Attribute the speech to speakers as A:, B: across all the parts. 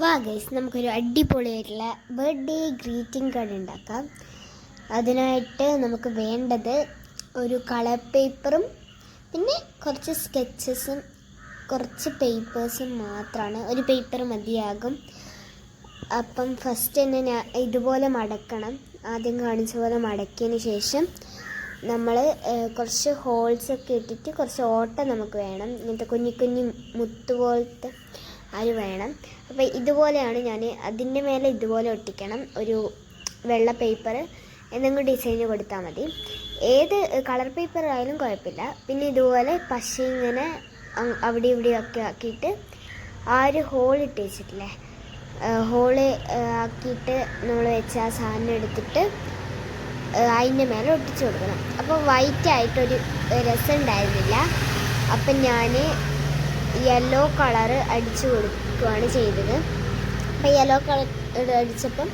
A: വാ ഗൈസ്, നമുക്കൊരു അടിപൊളിയായിട്ടുള്ള ബർത്ത്ഡേ ഗ്രീറ്റിംഗ് കാർഡ് ഉണ്ടാക്കാം. അതിനായിട്ട് നമുക്ക് വേണ്ടത് ഒരു കളർ പേപ്പറും പിന്നെ കുറച്ച് സ്കെച്ചസും കുറച്ച് പേപ്പേഴ്സും മാത്രമാണ്. ഒരു പേപ്പർ മതിയാകും. അപ്പം ഫസ്റ്റ് തന്നെ ഞാൻ ഇതുപോലെ മടക്കണം. ആദ്യം കാണിച്ച പോലെ മടക്കിയതിന് ശേഷം നമ്മൾ കുറച്ച് ഹോൾസൊക്കെ ഇട്ടിട്ട് കുറച്ച് ഓട്ട നമുക്ക് വേണം. ഇങ്ങനത്തെ കുഞ്ഞു കുഞ്ഞു മുത്ത് പോലത്തെ അത് വേണം. അപ്പോൾ ഇതുപോലെയാണ് ഞാൻ അതിൻ്റെ മേലെ ഇതുപോലെ ഒട്ടിക്കണം. ഒരു വെള്ള പേപ്പർ എന്തെങ്കിലും ഡിസൈൻ കൊടുത്താൽ മതി. ഏത് കളർ പേപ്പർ ആയാലും കുഴപ്പമില്ല. പിന്നെ ഇതുപോലെ പശ ഇങ്ങനെ അവിടെ ഇവിടെയൊക്കെ ആക്കിയിട്ട് ആ ഒരു ഹോൾ ഇട്ട് വെച്ചിട്ടില്ലേ, ഹോള് ആക്കിയിട്ട് നമ്മൾ വെച്ച ആ സാധനം എടുത്തിട്ട് അതിൻ്റെ മേലെ ഒട്ടിച്ചു കൊടുക്കണം. അപ്പോൾ വൈറ്റ് ആയിട്ടൊരു രസം ഉണ്ടായിരുന്നില്ല. അപ്പം ഞാൻ യെല്ലോ കളറ് അടിച്ചു കൊടുക്കുകയാണ് ചെയ്തത്. അപ്പോൾ യെല്ലോ കളർ അടിച്ചപ്പം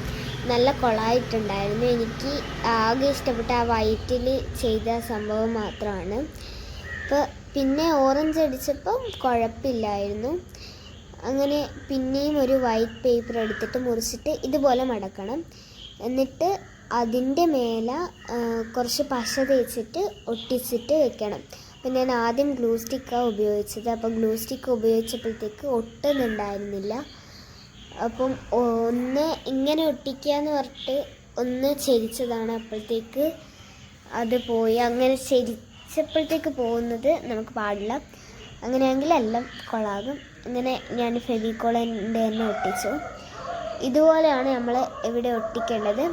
A: നല്ല കൊളായിട്ടുണ്ടായിരുന്നു. എനിക്ക് ആകെ ഇഷ്ടപ്പെട്ട ആ വൈറ്റിൽ ചെയ്ത സംഭവം മാത്രമാണ്. അപ്പോൾ പിന്നെ ഓറഞ്ച് അടിച്ചപ്പം കുഴപ്പമില്ലായിരുന്നു. അങ്ങനെ പിന്നെയും ഒരു വൈറ്റ് പേപ്പർ എടുത്തിട്ട് മുറിച്ചിട്ട് ഇതുപോലെ മടക്കണം. എന്നിട്ട് അതിൻ്റെ മേലെ കുറച്ച് പശ തേച്ചിട്ട് ഒട്ടിച്ചിട്ട് വെക്കണം. അപ്പം ഞാൻ ആദ്യം ഗ്ലൂ സ്റ്റിക്കാണ് ഉപയോഗിച്ചത്. അപ്പം ഗ്ലൂ സ്റ്റിക്ക് ഉപയോഗിച്ചപ്പോഴത്തേക്ക് ഒട്ടുന്നുണ്ടായിരുന്നില്ല. അപ്പം ഒന്ന് ഇങ്ങനെ ഒട്ടിക്കാന്ന് പറഞ്ഞിട്ട് ഒന്ന് ചെരിച്ചതാണ്. അപ്പോഴത്തേക്ക് അത് പോയി. അങ്ങനെ ചെരിച്ചപ്പോഴത്തേക്ക് പോകുന്നത് നമുക്ക് പാടില്ല. അങ്ങനെയാണെങ്കിൽ എല്ലാം കൊളാകും. അങ്ങനെ ഞാൻ ഫെവിക്കോളിൻ്റെ തന്നെ ഒട്ടിച്ചു. ഇതുപോലെയാണ് നമ്മൾ ഇവിടെ ഒട്ടിക്കേണ്ടത്.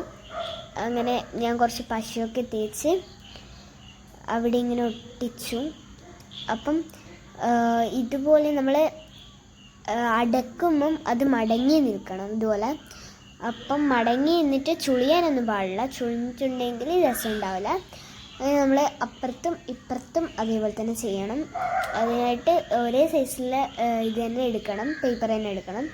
A: അങ്ങനെ ഞാൻ കുറച്ച് പശയൊക്കെ തേച്ച് അവിടെ ഇങ്ങനെ ഒട്ടിച്ചു. അപ്പം ഇതുപോലെ നമ്മൾ അടക്കുമ്പം അത് മടങ്ങി നിൽക്കണം ഇതുപോലെ. അപ്പം മടങ്ങി നിന്നിട്ട് ചുളിയാനൊന്നും പാടില്ല. ചുളിഞ്ഞിട്ടുണ്ടെങ്കിൽ രസം ഉണ്ടാവില്ല. അങ്ങനെ നമ്മൾ അപ്പുറത്തും ഇപ്പുറത്തും അതേപോലെ തന്നെ ചെയ്യണം. അതിനായിട്ട് ഒരേ സൈസിലെ ഇത് തന്നെ എടുക്കണം, പേപ്പർ തന്നെ എടുക്കണം.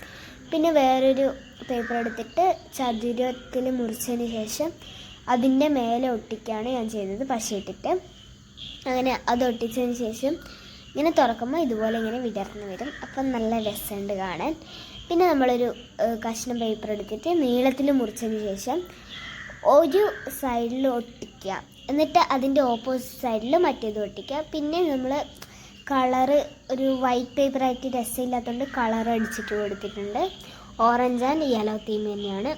A: പിന്നെ വേറൊരു പേപ്പർ എടുത്തിട്ട് ചതുരത്തിൽ മുറിച്ചതിന് ശേഷം അതിൻ്റെ മേലെ ഒട്ടിക്കുകയാണ് ഞാൻ ചെയ്തത്, പശയിട്ടിട്ട്. അങ്ങനെ അത് ഒട്ടിച്ചതിന് ശേഷം ഇങ്ങനെ തുറക്കുമ്പോൾ ഇതുപോലെ ഇങ്ങനെ വിടർന്ന് വരും. അപ്പം നല്ല രസമുണ്ട് കാണാൻ. പിന്നെ നമ്മളൊരു കഷ്ണം പേപ്പർ എടുത്തിട്ട് നീളത്തിൽ മുറിച്ചതിന് ശേഷം ഒരു സൈഡിൽ ഒട്ടിക്കുക. എന്നിട്ട് അതിൻ്റെ ഓപ്പോസിറ്റ് സൈഡിൽ മറ്റേത് ഒട്ടിക്കുക. പിന്നെ നമ്മൾ കളറ് ഒരു വൈറ്റ് പേപ്പറായിട്ട് രസമില്ലാത്തതുകൊണ്ട് കളർ അടിച്ചിട്ട് കൊടുത്തിട്ടുണ്ട്. ഓറഞ്ച് ആൻഡ് യെല്ലോ തീം തന്നെയാണ്.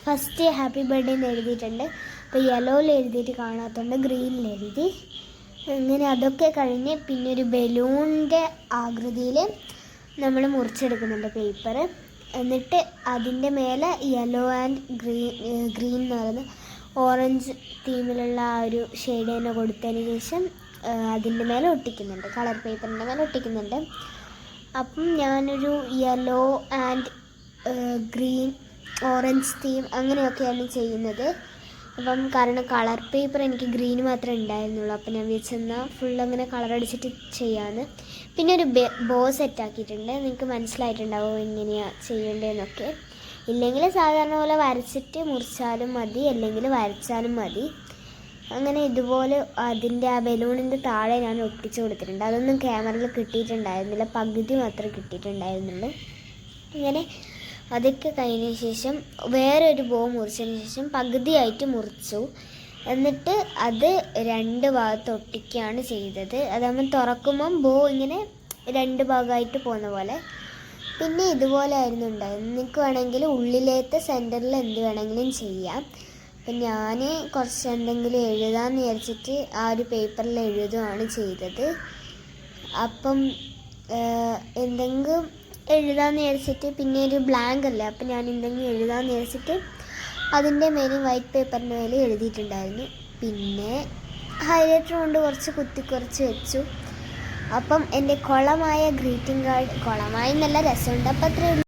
A: ഫസ്റ്റ് ഹാപ്പി ബർത്ത്ഡേ എന്ന് എഴുതിയിട്ടുണ്ട്. അപ്പോൾ യെല്ലോയിൽ എഴുതിയിട്ട് കാണാത്തതുകൊണ്ട് ഗ്രീനിൽ എഴുതി. അങ്ങനെ അതൊക്കെ കഴിഞ്ഞ് പിന്നെ ഒരു ബലൂണിൻ്റെ ആകൃതിയിൽ നമ്മൾ മുറിച്ചെടുക്കുന്നുണ്ട് പേപ്പർ. എന്നിട്ട് അതിൻ്റെ മേലെ യെല്ലോ ആൻഡ് ഗ്രീൻ എന്ന് പറയുന്ന ഓറഞ്ച് തീമിലുള്ള ആ ഒരു ഷെയ്ഡ് തന്നെ കൊടുത്തതിന് ശേഷം അതിൻ്റെ മേലെ ഒട്ടിക്കുന്നുണ്ട്, കളർ പേപ്പറിൻ്റെ മേലെ ഒട്ടിക്കുന്നുണ്ട്. അപ്പം ഞാനൊരു yellow and green orange theme അങ്ങനെയൊക്കെയാണ് ചെയ്യുന്നത്. അപ്പം കാരണം കളർ പേപ്പർ എനിക്ക് ഗ്രീൻ മാത്രമേ ഉണ്ടായിരുന്നുള്ളൂ. അപ്പം ഞാൻ വിചാരിച്ചെന്നാൽ ഫുൾ അങ്ങനെ കളർ അടിച്ചിട്ട് ചെയ്യാമെന്ന്. പിന്നെ ഒരു ബോ സെറ്റാക്കിയിട്ടുണ്ട്. നിങ്ങൾക്ക് മനസ്സിലായിട്ടുണ്ടാവും എങ്ങനെയാണ് ചെയ്യേണ്ടതെന്നൊക്കെ. ഇല്ലെങ്കിൽ സാധാരണ പോലെ വരച്ചിട്ട് മുറിച്ചാലും മതി, അല്ലെങ്കിൽ വരച്ചാലും മതി. അങ്ങനെ ഇതുപോലെ അതിൻ്റെ ആ ബലൂണിൻ്റെ താഴെ ഞാൻ ഒട്ടിച്ചു കൊടുത്തിട്ടുണ്ട്. അതൊന്നും ക്യാമറയിൽ കിട്ടിയിട്ടുണ്ടായിരുന്നില്ല, പകുതി മാത്രമേ കിട്ടിയിട്ടുണ്ടായിരുന്നുള്ളൂ. അങ്ങനെ അതൊക്കെ കഴിഞ്ഞ ശേഷം വേറൊരു ബോ മുറിച്ചതിന് ശേഷം പകുതിയായിട്ട് മുറിച്ചു. എന്നിട്ട് അത് രണ്ട് ഭാഗത്ത് ഒട്ടിക്കുകയാണ് ചെയ്തത്. അതാകുമ്പോൾ തുറക്കുമ്പം ബോ ഇങ്ങനെ രണ്ട് ഭാഗമായിട്ട് പോകുന്ന പോലെ. പിന്നെ ഇതുപോലെ ആയിരുന്നു ഉണ്ടായത്. നിങ്ങൾക്ക് വേണമെങ്കിൽ ഉള്ളിലേത്തെ സെൻറ്ററിൽ എന്ത് വേണമെങ്കിലും ചെയ്യാം. അപ്പം ഞാൻ കുറച്ച് എന്തെങ്കിലും എഴുതാമെന്ന് വിചാരിച്ചിട്ട് ആ ഒരു പേപ്പറിൽ എഴുതുകയാണ് ചെയ്തത്. അപ്പം എന്തെങ്കിലും എഴുതാമെന്ന് വിചാരിച്ചിട്ട് പിന്നെ ഒരു ബ്ലാങ്ക് അല്ലേ, അപ്പം ഞാൻ എന്തെങ്കിലും എഴുതാമെന്ന് വിചാരിച്ചിട്ട് അതിൻ്റെ മേലെ വൈറ്റ് പേപ്പറിൻ്റെ മേലെ എഴുതിയിട്ടുണ്ടായിരുന്നു. പിന്നെ ഹൈലൈറ്റർ കൊണ്ട് കുറച്ച് വെച്ചു. അപ്പം എൻ്റെ കുളമായ ഗ്രീറ്റിംഗ് കാർഡ്, കുളമായി നല്ല രസമുണ്ട്. അപ്പം അത്രയേ